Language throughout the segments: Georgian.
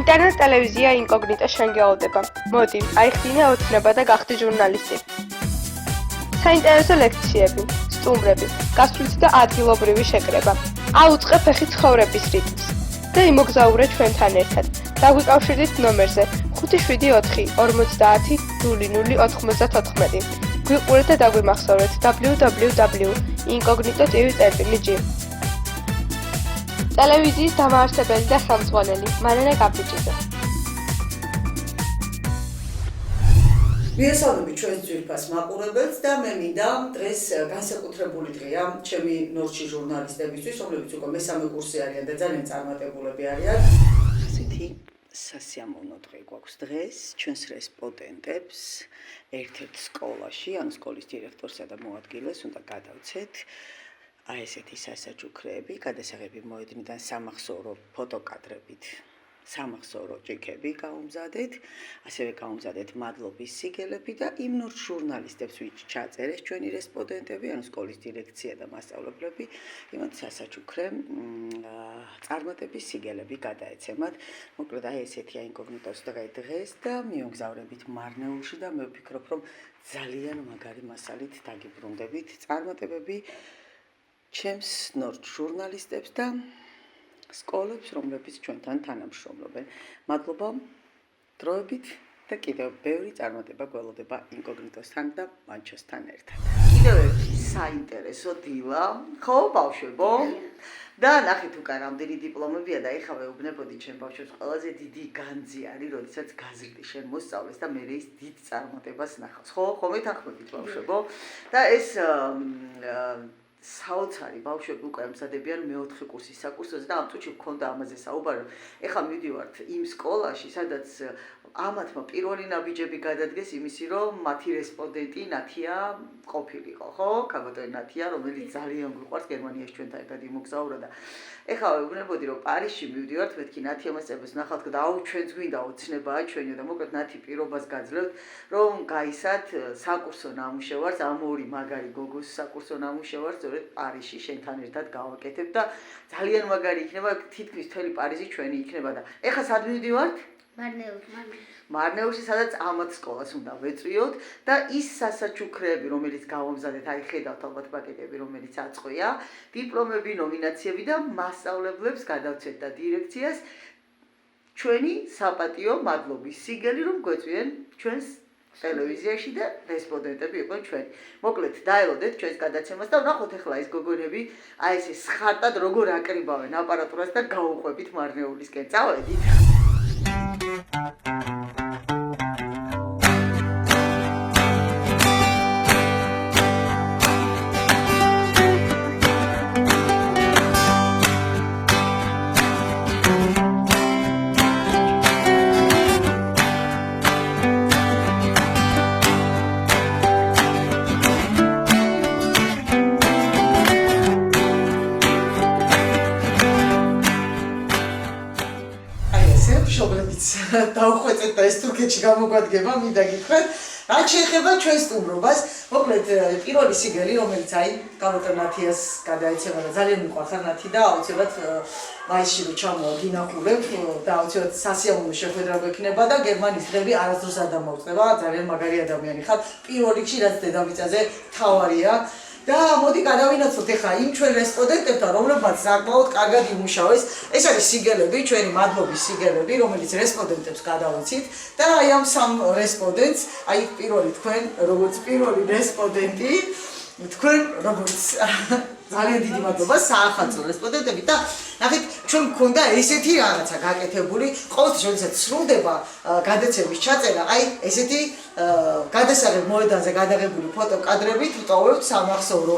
ინტერნეტ ტელევიზია ინკოგნიტო შენ გეოლდება. მოდი, აიხდინე ოცნება და გახდი ჟურნალისტი. საინტერესო ლექციები, სტუმრები, გასვლითი და ადგილობრივი შეკრება. აუწყე ფეხი ცხოვრების რიტმს და იმოგზაურე ჩვენთან ერთად. დაგვიკავშირდით ნომერზე 574500094. გვიყურეთ და დაგვიმახსოვრეთ www.incognito.tv.gr. ტელევიზიის დამაარსებელი და ხელმძღვანელი მარინა კაპიჭიძე. მიესალმებით ჩვენს ძვირფას მაყურებელს და მე მინდა დღეს განსაკუთრებული დღეა ჩემი ნორჩი ჟურნალისტებისთვის, რომლებიც უკვე მესამე კურსი არიან და ძალიან წარმატებულები არიან. ასეთი სასიამოვნო დღე გვაქვს დღეს ჩვენს რესპონდენტებს ერთ-ერთ სკოლაში, ანუ სკოლის დირექტორსა და მოადგილეს უნდა გადავცეთ აი ესეთი სასაჩუქრები, გადასაღები მოედნიდან სამახსოვრო ფოტოკადრებით. სამახსოვრო ჭიქები გაუმზადეთ, ასევე გაუმზადეთ მადლობის სიგელები და იმ ნორჩ ჟურნალისტებს, ვინც ჩაწერეს ჩვენი რესპონდენტები, ანუ სკოლის დირექცია და მასწავლებლები, იმათ სასაჩუქრე წარმატების სიგელები გადაეცემათ. მოკლედ აი ესეთია ინკოგნიტოს დღეს და მივგზავრებით მარნეულში და მე ვფიქრობ, რომ ძალიან მაგარი მასალით დაგიბრუნდებით. წარმატებები ჩემს ნორჩ ჟურნალისტებს და სკოლებს, რომლებიც ჩვენთან თანამშრომლობენ. მადლობა დროებით და კიდევ ბევრი წარმატება გველოდება ინკოგნიტოსთან და მანჩოსთან ერთად. კიდევ ერთი საინტერესო დილა, ხო, ბავშვებო? და ნახეთ უკან რამდენი დიპლომებია და ეხლა ვეუბნებოდი ჩემ ბავშვებს, ყველაზე დიდი განძი არის, როდესაც გაზრდი შენ მოსწავლეს და მე ის დიდ წარმატებას ნახავს. ხო, ხომ ეთანხმებით ბავშვებო? და ეს საოცარი ბავშვები უკვე ამზადებიან მეოთხე კურსის საკურსოზე და ამ წუთში მქონდა ამაზე საუბარი. ეხლა მივდივართ იმ სკოლაში, სადაც ამათმა პირველი ნაბიჯები გადადგეს იმისი, რომ მათი რესპონდენტი ნათია ყოფილიყო, ხო? ქაბატონი ნათია, რომელიც ძალიან გვიყვარს, გერმანიაში ჩვენთან ერთად იმოგზაურა და ეხლა ვეუბნებოდი, რომ პარიზში მივდივართ, მეთქი ნათია მასწავლებელს ნახავთ და აუ ჩვენც გვინდა ოცნებაა ჩვენიო და მოკლედ ნათი პირობას გაძლევთ, რომ გაისად საკურსო ნამუშევარს, ამ ორი მაგარი გოგოს საკურსო ნამუშევარს სწორედ პარიზში შენთან ერთად გავაკეთებ და ძალიან მაგარი იქნება, თითქმის მთელი პარიზი ჩვენი იქნება და ეხლა სად მივდივართ? მარნეულში, სადაც ამათ სკოლას უნდა ვეწვიოთ და ის სასაჩუქრეები, რომელიც გავამზადეთ, აი ხედავთ ალბათ პაკეტები, რომელიც აწყვია, დიპლომები, ნომინაციები და მასწავლებლებს გადავცეთ და დირექციას ჩვენი საპატიო მადლობის სიგელი, რომ გვეწვიენ ჩვენს ტელევიზიაში და რესპონდენტები იყვნენ ჩვენი. მოკლედ, დაელოდეთ ჩვენს გადაცემას და ვნახოთ ახლა ეს გოგონები, აი ესე სხარტად როგორ აკრიბავენ აპარატურას და გაუყვებით მარნეულისკენ. წავედით. დავხვეწეთ და ეს თურქეთში გამოგვადგება, მინდა გითხრათ, რაც შეეხება ჩვენ სტუმრობას, მოკლედ პირველი სიგელი, რომელიც აი ქაბატონ ნათიას გადაეცემა და ძალიან მიყვარს ნათი და აუცილებლად მაისში რო ჩამოვდინახულებ და აუცილებლად სასიამოვნო შეხვედრა გვექნება და გერმანიის დღეები არასდროს არ დამოუწყდება, ძალიან მაგარი ადამიანი ხარ. პირველ რიგში რაც დედამიწაზე თავარია და მოდი გადავინაცვლოთ ახლა იმ ჩვენ რესპონდენტებთან, რომლებმაც საკმაოდ კარგად იმუშავეს. ეს არის სიგელები, ჩვენი მადლობის სიგელები, რომელიც რესპონდენტებს გადავიცით და აი ამ სამ რესპონდენტს, აი პირველი თქვენ, როგორც პირველი რესპონდენტი, თქვენ როგორც ძალიან დიდი მადლობა საახალწლო რესპონდენტები და ნახეთ, ჩვენ მქონდა ესეთი რაღაცა გაკეთებული, ყოველთვის როდესაც სრულდება გადაცემის ჩაწერა, აი ესეთი გადასაღებ მოედანზე გადაღებული ფოტოკადრებით ვტოვებთ სამახსოვრო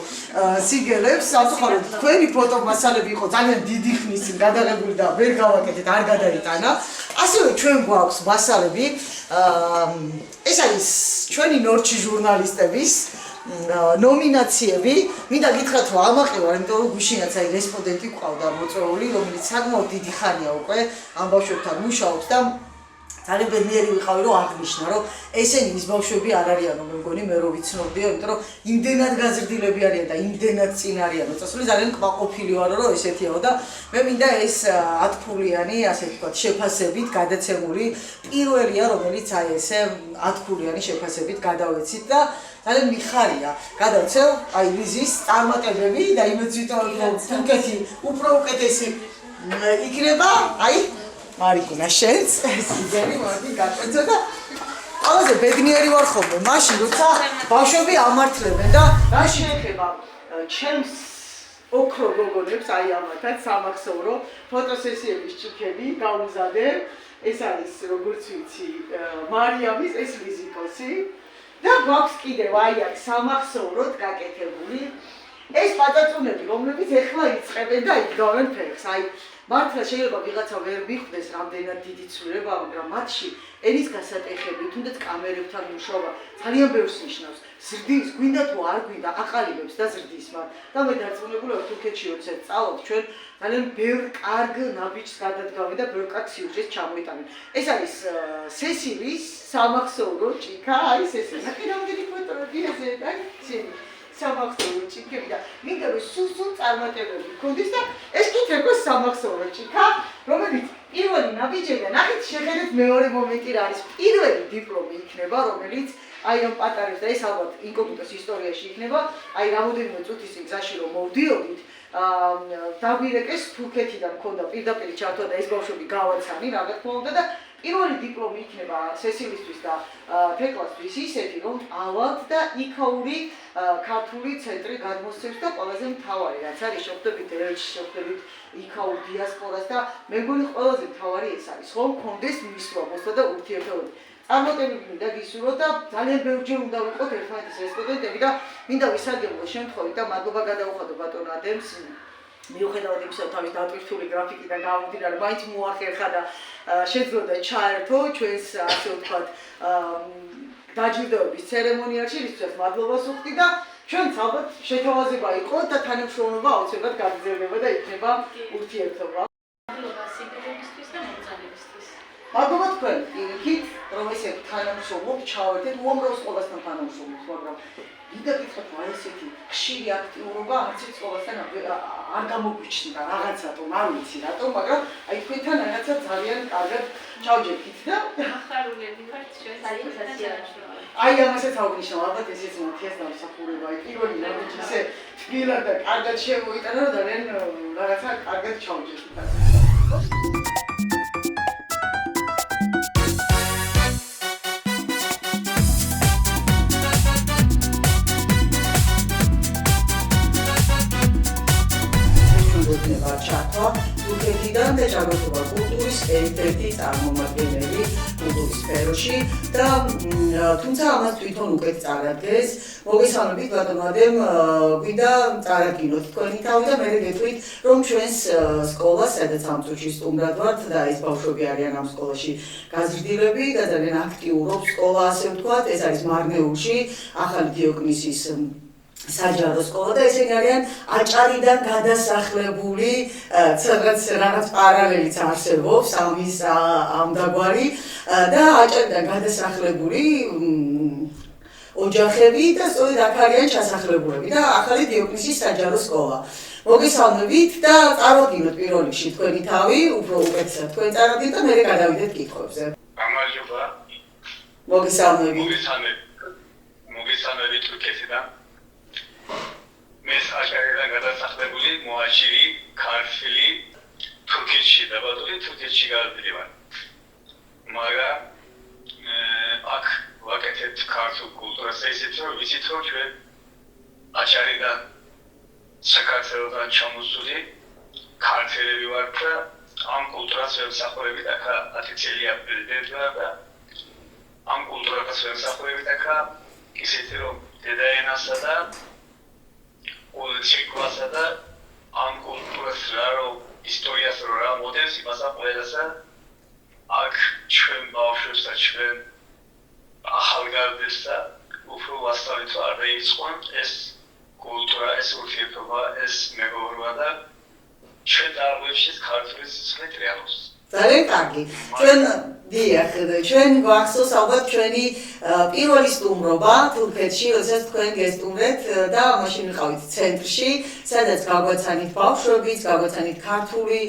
სიგელებს, სამწუხაროდ თქვენი ფოტომასალები იყო ძალიან დიდი ხნის წინ გადაღებული და ვერ გავაკეთეთ, არ გადაიტანა. ასევე ჩვენ გვაქვს მასალები, ეს არის ჩვენი ნორჩი ჟურნალისტების ნომინაციები. მინდა გითხრათ, რომ ამაყივა, იმიტომ რომ გუშინაც აი რესპონდენტი ყავდა მოწვეული, რომელიც საკმაოდ დიდი ხანია უკვე ამ ბავშვებთან მუშაობს და ძალიან ბედნიერი ვიყავი რომ აღნიშნა რომ ესენი ის ბავშვები არ არიანო მე მგონი მე რო ვიცნობდიო იმიტომ რომ იმდენად გაზრდილები არიან და იმდენად წინ არიან მოწესრიგებული ძალიან კმაყოფილი ვარო რომ ესეთიაო და მე მინდა ეს 10 ფულიანი ასე ვთქვათ შეფასებით გადაცემული პირველია რომელიც აი ესე 10 ფულიანი შეფასებით გადავეცით და ძალიან მიხარია გადავცევ აი ლიზის წარმატებები და იმეც ვიტყვი რომ თურქეთი უფრო უკეთესი იქნება აი მარიკუნა შენს სიგარი მოდი გაწევა და ყველაზე ბედნიერი ვარ ხოლმე მაშინ როცა ბავშვები ამართლებენ და რა შეიძლება ჩემს ოქრო გოგონებს აი ამათაც სამახსოვრო ფოტოსესიების ჭიქები გავუზადე ეს არის როგორც ვიცი მარიამის ეს ლიზიკოსი და გვაქვს კიდევ აი აქ სამახსოვროდ გაკეთებული ეს პატაწუნები რომლებიც ეხლა იწყებენ და იგავენ ფეხს აი მართლა შეიძლება ვიღაცა ვერ მიხვდეს რამდენად დიდი ცვლილება მაგრამ მათში ენის გასატეხები თუნდაც კამერებთან მუშაობა ძალიან ბევრს ნიშნავს ზრდის გვინდა თუ არ გვინდა აყალიბებს და ზრდის მაგრამ და მე დარწმუნებული ვარ თურქეთში როცა წავთ ჩვენ ძალიან ბევრ კარგ ნაბიჯს გადადგავენ და ბევრ კარგ სიუჟეტს ჩამოიტანენ ეს არის სესილის სამახსოვრო ჭიქა არის ეს ნახე რამდენი ფოტოები ესე და ცენი სამახსოვრო ჭიქები და მინდა რომ სულ წარმატებები გქონდეს და ეს კი თქოს სამახსოვრო ჭიქა რომელიც პირველი ნაბიჯიდან ნახეთ შეხედეთ მეორე მომენტი რა არის პირველი დიპლომი იქნება რომელიც აი ამ პატარებს და ეს ალბათ ინკოგნიტოს ისტორიაში იქნება აი რამოდენიმე წუთის გზაში რომ მოვდიოდით დაგვირეკეს თურქეთიდან მქონდა პირდაპირ ჩართვა და ეს ბავშვები გავაცანი რა თქმა უნდა და პირველი დიპლომი იქნება სესილისთვის და თეკლასთვის ისეთი რომ ავალთ და იქაური ქართული ცენტრი გადმოსცემს და ყველაზე მთავარი რაც არის შეხვდებით ელჩს შეხვდებით იქაურ დიასპორას და მე მგონი ყველაზე მთავარი ეს არის რომ გქონდეს მისვლა და ურთიერთობები წარმატებები მინდა გისურვოთ და ძალიან ბევრჯერ უნდა ვიყოთ ერთმანეთის რესპონდენტები და მინდა ვისარგებლო შემთხვევით და მადლობა გადაუხადო ბატონ ადემს მიუხედავად იმისა რომ თავის დატვირთული გრაფიკიდან გამომდინარე მაინც მოახერხა და შეძლო ჩაერთო ჩვენს ასე ვთქვათ დაჯილდოების ცერემონიაში რისთვისაც მადლობას ვუხდი და ჩვენც ალბათ შეთავაზება იყო და თანამშრომლობა აუცილებლად გაგრძელდება და იქნება ურთიერთობა მადლობა სიგნალებისთვის და მომწანებისთვის მადლობა თქვენ იქით რომ ესე თანამშრომლობ ჩავერთეთ უამრავ სკოლასთან თანამშრომლობთ მაგრამ მინდა გითხრათ რომ ესეთი ხშირი აქტიურობა არც ერთ სკოლასთან არ გამოგვიჩნდა რაღაცათო არ ვიცი რატომ მაგრამ აი თქვენთან რაღაცა ძალიან კარგად ჩავჯერდით და ახარულები ხართ ჩვენ ძალიან სასიამოვნოა აი ამასაც აღნიშნავ ალბათ ესეც მათიას დამსახურება აი პირველი ნაბიჯი ისე თბილად და კარგად შემოიტანა რომ ძალიან რაღაცა კარგად ჩავჯერდით ჩართვა თურქეთიდან და ჯაგროფობა კულტურის ერთ-ერთი წარმომადგენელი კულტურის სფეროში და თუმცა ამას თვითონ უკეთ წარადგეს მოგესალმებით ბატონ ადემ გვინდა წარადგინოთ თქვენი თავი და მე გეტყვით რომ ჩვენს სკოლას სადაც ამ წუთში სტუმრად ვართ და ეს ბავშვები არიან ამ სკოლაში გაზრდილები და ძალიან აქტიურობს სკოლა ასე ვთქვათ ეს არის მარნეულში ახალი დიოკლისის საჯარო სკოლა და ესენი არიან აჭარიდან გადასახლებული რაღაც პარალელიც არსებობს ამის ამდაგვარი და აჭარიდან გადასახლებული ოჯახები და სწორედ აქ არიან ჩასახლებულები და ახალი დიოკლისის საჯარო სკოლა მოგესალმებით და წარადგინოთ პირველ რიგში თქვენი თავი უფრო უკეთესად თქვენ წარადგინოთ და მე გადავიდეთ კითხვებზე გამარჯობა მოგესალმებით თურქეთიდან მეს აჭარიდან გადასახლებული მოაჯირი ქართველი თურქეთში დაბადული თურქეთში გადავიდი ვარ მაგრამ აქ ვაკეთებ ქართულ კულტურას ისეთ რომ ვიცით რომ ჩვენ აჭარიდან საქართველოსთან ჩამოსული ქართველები ვართ და ამ კულტურას ვემსახურებით აქა 10 წელია პრეზიდენტია და ამ კულტურას ვემსახურებით აქა ისეთი რომ დედაენასა და ცირკულასა და ამ კულტურას რა ისტორიას რა მოდელს იმასა ყველასა აქ ჩვენ ბავშვებს და ჩვენ ახალგაზრდებს და უფრო ვასწავლით არ დაიწყონ ეს კულტურა ეს ურთიერთობა ეს მეგობრობა და ჩვენ დარღვევში ქართული სიცოცხლე ტრიალობს ძალიან კარგი. ჩვენ დიახ, ჩვენ გვახსოვს ალბათ ჩვენი პირველი სტუმრობა თურქეთში, როდესაც თქვენ გესტუმრეთ და მაშინ ვიყავით ცენტრში, სადაც გაგვაცანით ბავშვებიც, გაგვაცანით ქართული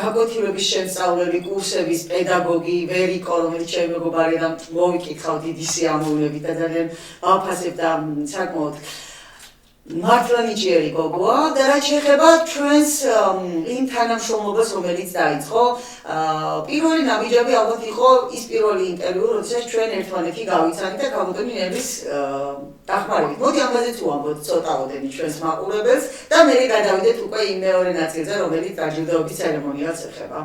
გაკვეთილების შემსწავლელი, კურსების პედაგოგი ვერიკო, რომელიც ჩემი მეგობარია და მოვიკითხავ დიდი სიამოვნებით და ძალიან ვაფასებ და საკმაოდ მართლა ნიჭიერი გოგოა და რაც შეეხება ჩვენს იმ თანამშრომლობას, რომელიც დაიწყო, პირველი ნაბიჯები ალბათ იყო ის პირველი ინტერვიუ, როდესაც ჩვენ ერთმანეთი გავიცანით და ქალბატონი ნელის დახმარებით. მოდი ამაზე თუ ამბობთ ცოტაოდენი ჩვენს მაყურებელს და მე გადავიდეთ უკვე იმ მეორე ნაწილზე, რომელიც დაჯილდოების ცერემონიალს ეხება.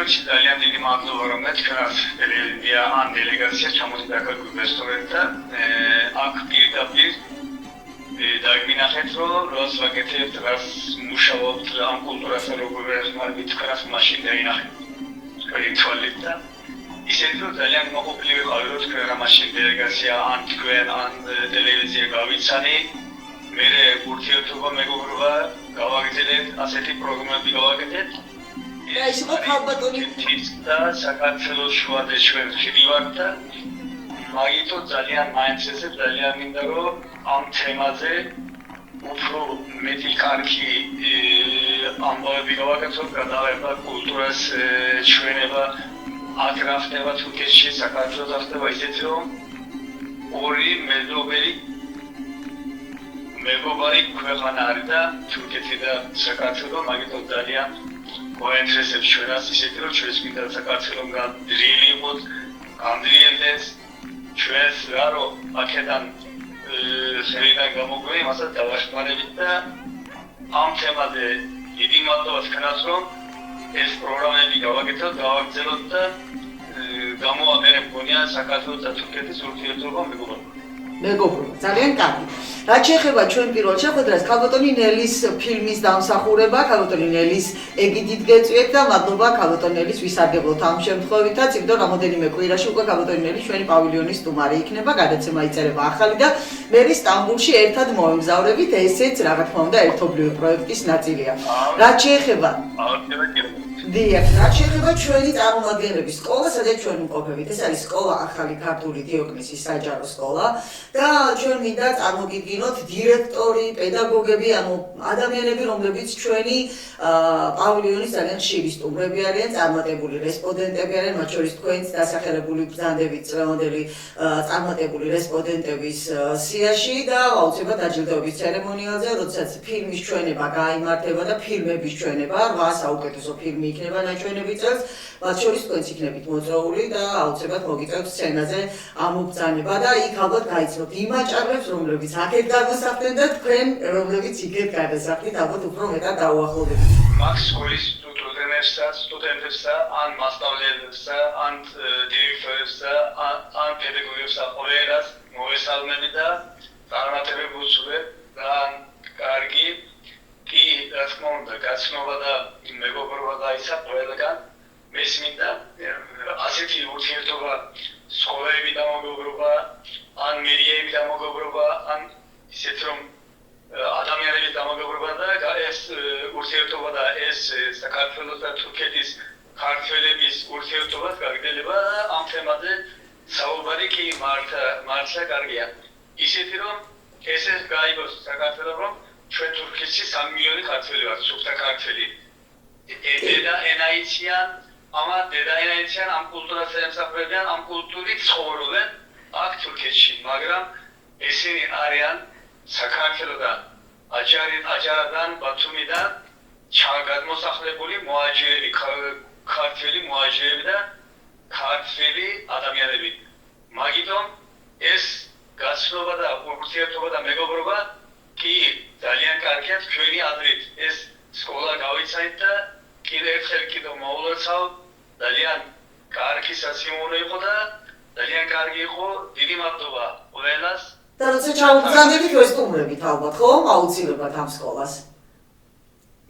ძალიან დიდი მადლობა რომ თქვენს ტელევიზია ან დელეგაცია ჩამოვიდა გვესტუმრეთ და აქ პირდაპირ დაგვინახეთ რომ რას ვაკეთებთ, რას მუშაობთ ამ კულტურასა როგორ ერთმანეთს თქვენს მაშინ დაინახეთ თქვენი თვალით და ისეთი რომ ძალიან მოყოლი ვიყავი რომ თქვენ რა მაშინ დელეგაცია ან თქვენ ან ტელევიზია გავიცანი მე ურთიერთობა მეგობრობა გავაგრძელებთ ასეთი პროგრამები გავაკეთეთ და ის იყო ქალბატონი და საქართველოს შუადე ჩვენ ხიდივართ და მაგითო ძალიან მაინტერესებს ძალიან მინდა რომ ამ თემაზე უფრო მეტი კარგი ამბავები გავაკეთოთ, გადავება კულტურას ჩვენება აგრაფტება თურქეთში, საქართველოს ახდება ისეთი რომ ორი მეგობარი ქვეყანა არის და თურქეთი და საქართველო მაგითო ძალიან მოინტერესებს ჩვენას ისეთი რომ ჩვენს მინდა საქართველოსგან ძლიერი იყოს, გამდრიელდეს ჩვენს რა რომ აქედან შეიძლება გამოგვი მასაც დავაშმარებით და ამ თემაზე დიდი მადლობა თქვენს რომ ეს პროგრამები გავაკეთოთ, გავაგრძელოთ და გამოაყენებ გონია საქართველოს და თურქეთის ურთიერთობა მეგობრობა. ძალიან კარგი. რაც შეეხება ჩვენ პირველ შეხვედრას, ქალბატონი ნელის ფილმის დამსახურება, ქალბატონი ნელის ეგიდით გეწვიეთ და მადლობა ქალბატონი ნელის ვისარგებლოთ ამ შემთხვევითაც, იმიტომ რამოდენიმე კვირაში უკვე ქალბატონი ნელი ჩვენი პავილიონის სტუმარი იქნება, გადაცემა იწერება ახალი და მე სტამბულში ერთად მოვემგზავრებით, ესეც რა თქმა უნდა ერთობლივი პროექტის ნაწილია. რაც შეეხება დიახ, რაც შეეხება ჩვენი წარმომადგენლების სკოლა, სადაც ჩვენ ვიმყოფებით, ეს არის სკოლა ახალი ქართული დიოკლისის საჯარო სკოლა და ჩვენ მინდა წარმოგიდგინოთ დირექტორი, პედაგოგები, ანუ ადამიანები, რომლებიც ჩვენი პავილიონის ძალიან ხშირი სტუმრები არიან, წარმატებული რესპონდენტები არიან, მათ შორის თქვენც დასახელებული ბრძანდებით წლევანდელი წარმატებული რესპონდენტების სიაში და აუცილებლად დაჯილდოების ცერემონიალზე, როდესაც ფილმის ჩვენება გაიმართება და ფილმების ჩვენება 8 საუკეთესო ფილმი იქნება ნაჩვენები წელს, მათ შორის თქვენც იქნებით მოწვეული და აუცილებლად მოგიწევთ სცენაზე ამობრძანება და იქ ალბათ გაიცნობთ იმ აჭარებს, რომლებიც აქეთ გადასახდნენ და თქვენ, რომლებიც იქეთ გადასახდით, ალბათ უფრო მეტად დაუახლოვდებით. მაგ სკოლის სტუდენტებსა, ან მასწავლებლებსა, ან დირექტორებსა, ან პედაგოგებსა ყველას მოვესალმები და წარმატებები ვუსურვებ და კარგი კი რა თქმა უნდა გაცნობა და მეგობრობა გაიცა ყველგან მესმინდა ასეთი ურთიერთობა სკოლები და მეგობრობა ან მერიები და მეგობრობა ან ისეთ რომ ადამიანების და მეგობრობა და ეს ურთიერთობა და ეს საქართველოს და თურქეთის ქართველების ურთიერთობა გაგრძელება ამ თემაზე საუბარი კი მართლა კარგია ისეთი რომ ესე გაიგოს საქართველოს რომ ჩვენ თურქეთში 3 მილიონი ქართველი ვართ, სუფთა ქართველი. დედა ენაიციან, ამა დედა ენაიციან ამ კულტურას ემსახურებიან, ამ კულტურით ცხოვრობენ აქ თურქეთში, მაგრამ ესენი არიან საქართველოდან, აჯარადან, ბათუმიდან ჩაგადმოსახლებული მოაჯირები, ქართველი მოაჯირები და ქართველი ადამიანები. მაგიტომ ეს გაცნობა და ურთიერთობა და მეგობრობა კი ძალიან კარგია თქვენი აზრით. ეს სკოლა გავიცანით და კიდევ ერთხელ კიდევ მოულოცავ, ძალიან კარგი სასიმონო იყო და ძალიან კარგი იყო. დიდი მადლობა ყველას. და როცა ჩავუგზავნებით ვესტუმრებით ალბათ, ხო? აუცილებლად ამ სკოლას.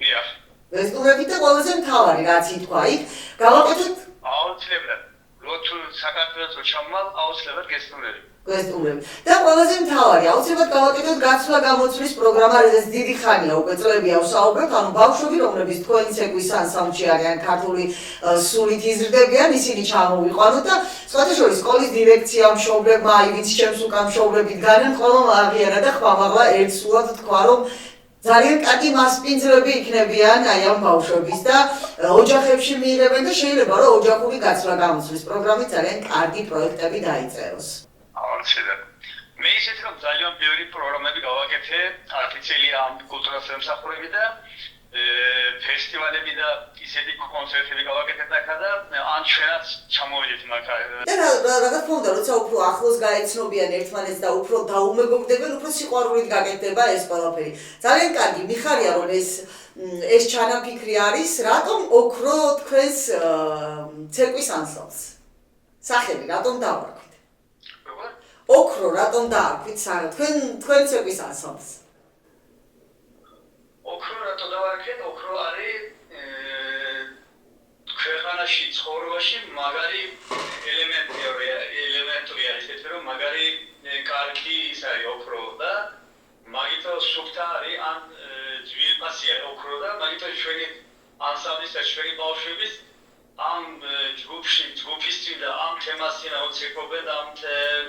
დიახ. ვესტუმრებით და ყველაზე მთავარი რაც ითქვა იქ, გავაკეთეთ აუცილებლად. როცა საქართველოს ჩამვალ, აუცილებლად გესტუმრები. გვესტუმრები. და ყველაზე მთავარი, აუცილებლად გავაკეთოთ გაცვლა-გამოცვლის პროგრამა, რადგან დიდი ხანია უკვე წლებია ვსაუბრობთ, ანუ ბავშვები, რომლებიც თქვენი ცეკვის ანსამბლში არიან, ქართული სულით იზრდებიან, ისინი ჩამოვიყვანოთ და სხვათა შორის სკოლის დირექცია, მშობლებმა, ვინც ჩემს უკან მშობლები დგანან, ყველამ აღიარა და ხმამაღლა ერთსულად თქვა, რომ ძალიან კარგი მასპინძლები იქნებიან აი ამ ბავშვების და ოჯახებში მიიღებენ და შეიძლება რომ ოჯახური გაცვლა-გამოცვლის პროგრამით ძალიან კარგი პროექტები დაიწეროს. აუცილებლად. მე ისეთ რომ ძალიან ბევრი პროგრამები გავაკეთე, არტიციელი ამ კულტურას ემსახურები და ფესტივალები და ისეთი კონცერტები გავაკეთეთ ახლა და ან ჩვენაც ჩამოვიდეთ მაგალ. და რა თქმა უნდა, როცა უფრო ახლოს გაეცნობიან ერთმანეთს და უფრო დაუმეგობრდებიან, უფრო სიყვარულით გაკეთდება ეს ყველაფერი. ძალიან კარგი, მიხარია რომ ეს ჩანაფიქრი არის, რატომ ოქრო თქვენს ცეკვის ანსამბლს. სახელი რატომ დავარქვით? როგორ? ოქრო რატომ დაარქვით თქვენ ცეკვის ანსამბლს? ოქრო რატო დავარქეთ? ოქრო არის ქვეყანაში ცხოვრებაში მაგარი ელემენტია ისეთი რომ მაგარი კარგი ის არის ოქრო და მაგითო სუფთა არის ან ძვირფასია ოქრო და მაგითო ჩვენი ანსამბლის და ჩვენი ბავშვების ამ ჯგუფისთვის და ამ თემასთან აუცილებლად ამ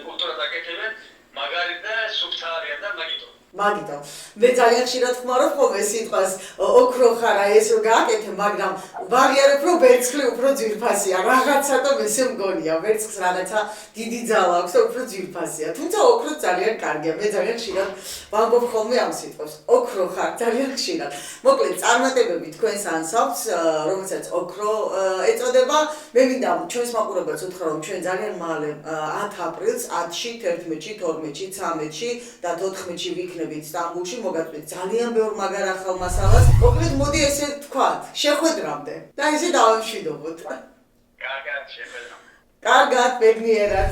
კულტურას აკეთებენ მაგარი და სუფთა არიან და მაგითო მაგითო მე ძალიან ხშირად ხმარობ ხოლმე სიტყვას ოქრო ხარა ეს რო გააკეთე მაგრამ ვაღიარებ რომ ვერცხლი უფრო ძვირფასია რაღაცა და მესე მგონია ვერცხლს რაღაცა დიდი ძალა აქვს და უფრო ძვირფასია თუმცა ოქრო ძალიან კარგია მე ძალიან ხშირად ვამბობ ხოლმე ამ სიტყვას ოქრო ხარ ძალიან ხშირად მოკლედ წარმატებები თქვენს ანსამბლს რომელსაც ოქრო ეწოდება მე მინდა ჩვენს მაყურებელს უთხრა რომ ჩვენ ძალიან მალე 10 აპრილს 10-ში 11-ში 12-ში 13-ში და 14-ში ვიქნებით სტამბულში მოგაწვით ძალიან ბევრ მაგარ ახალ მასალას. მოკლედ მოდი ესე ვთქვათ, შეხვედრამდე და ესე დავამშვიდობოთ. კარგად შეხვედრა. კარგად, ბედნიერად.